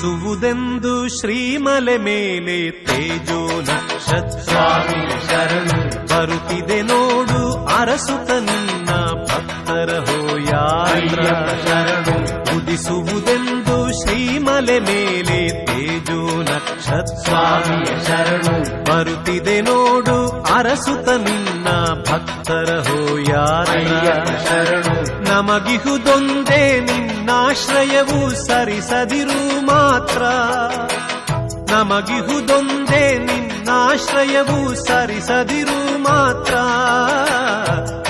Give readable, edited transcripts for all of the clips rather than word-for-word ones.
ಉದಿಸುವುದೆಂದು ಶ್ರೀಮಲೆ ಮೇಲೆ ತೇಜೋ ನಕ್ಷತ್ರಾಮಿ ಶರಣು ಬರುತ್ತಿದೆ ನೋಡು ಅರಸುತ ನಿನ್ನ ಭಕ್ತರ ಹೋಯಾತ್ರ ಶರಣು ಉದಿಸುವುದೆಂದು ಶ್ರೀಮಲೆ ಮೇಲೆ ತೇಜೋ ನಕ್ಷತ್ರಾಮಿ ಶರಣು ಬರುತ್ತಿದೆ ನೋಡು ಅರಸುತ ನಿನ್ನ ಭಕ್ತರ ಹೋಯಾತ್ರ ಶರಣು ನಮಗಿಹುದೊಂದೇ ನಿನ್ನಾಶ್ರಯವು ಸರಿಸದಿರು ಮಾತ್ರ ನಮಗಿಹುದೊಂದೇ ನಿನ್ನಾಶ್ರಯವು ಸರಿಸದಿರು ಮಾತ್ರ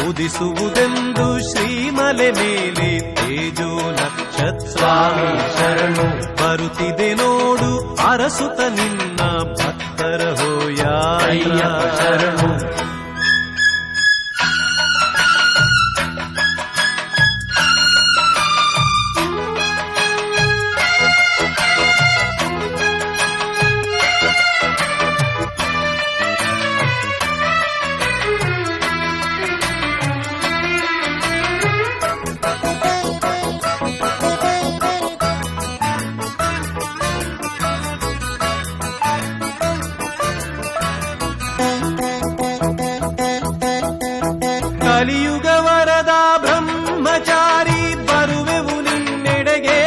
ಉದಿಸುವುದೆಂದು ಶ್ರೀಮಲೆ ಮೇಲೆ ತೇಜೋ ನಕ್ಷತ್ರಾಮಿ ಶರಣು ಬರುತ್ತಿದೆ ನೋಡು ಅರಸುತ ನಿನ್ನ ಭಕ್ತರ ಹೋಯಾತ್ರ ಶರಣು ಕಲಿಯುಗ ವರದ ಬ್ರಹ್ಮಚಾರಿ ಬರುವೆವು ನಿನ್ನೆಡೆಗೆ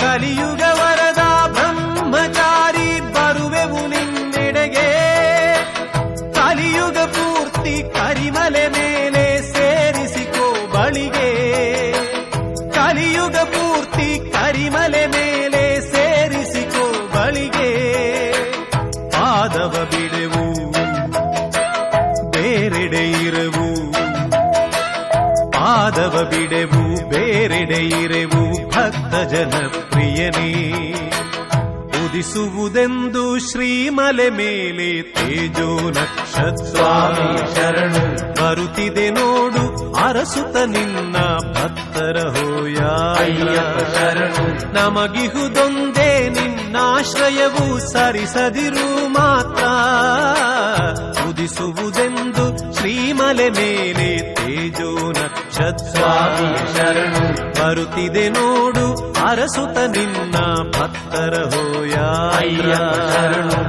ಕಲಿಯುಗ ವರದ ಬ್ರಹ್ಮಚಾರಿ ಬರುವೆವು ನಿನ್ನೆಡೆಗೆ ಕಲಿಯುಗ ಪೂರ್ತಿ ಕರಿಮಲೆ ಮೇಲೆ ಸೇರಿಸಿಕೋ ಬಳಿಗೆ ಕಲಿಯುಗ ಪೂರ್ತಿ ಕರಿಮಲೆ ಮೇಲೆ ಸೇರಿಸಿಕೋ ಬಳಿಗೆ ಪಾದವ ಬಿಡೆವು ಬೇರೆಡೆ ಇರವು ಪಾದವ ಬಿಡೆವು ಬೇರೆಡೆ ಇರೆವು ಭಕ್ತ ಜನ ಪ್ರಿಯನೇ ಉದಿಸುವುದೆಂದು ಶ್ರೀಮಲೆ ಮೇಲೆ ತೇಜೋ ನಕ್ಷತ್ರಾಮಿ ಶರಣು ಬರುತ್ತಿದೆ ನೋಡು ಅರಸುತ ನಿನ್ನ ಭಕ್ತರ ಹೋಯಾತ್ರ ಶರಣು ನಮಗಿಹುದೊಂದೇ ನಿನ್ನಾಶ್ರಯವು ಸರಿಸದಿರು ಮಾತ್ರ ಉದಿಸುವುದೆಂದು ಶ್ರೀಮಲೆ ಮೇಲೆ ತೇಜೋ ನಕ್ಷತ್ರಾಮಿ ಶರಣು ಬರುತ್ತಿದೆ ನೋಡು ಅರಸುತ ನಿನ್ನ ಭಕ್ತರ ಹೋಯಾತ್ರ ಶರಣು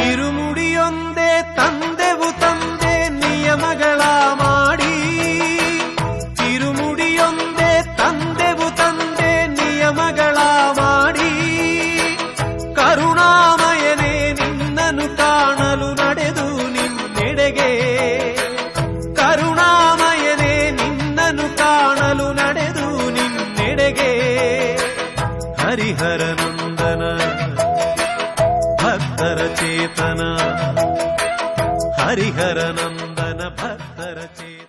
ಇರುಮುಡಿಯೊಂದೇ ತಂದೆವು ತಂದೆ ನಿಯಮಗಳ ಮಾಡಿ ಇರುಮುಡಿಯೊಂದೇ ತಂದೆವು ತಂದೆ ನಿಯಮಗಳ ಮಾಡಿ ಕರುಣಾಮಯನೇ ನಿನ್ನನ್ನು ಕಾಣಲು ನಡೆದು ನಿನ್ನೆಡೆಗೆ ಕರುಣಾಮಯನೇ ನಿನ್ನನ್ನು ಕಾಣಲು ನಡೆದು ನಿನ್ನೆಡೆಗೆ ಹರಿಹರ ನಂದನ ಭಕ್ತರ ಚೇತನ ಹರಿಹರ ನಂದನ ಭಕ್ತರ ಚೇತನ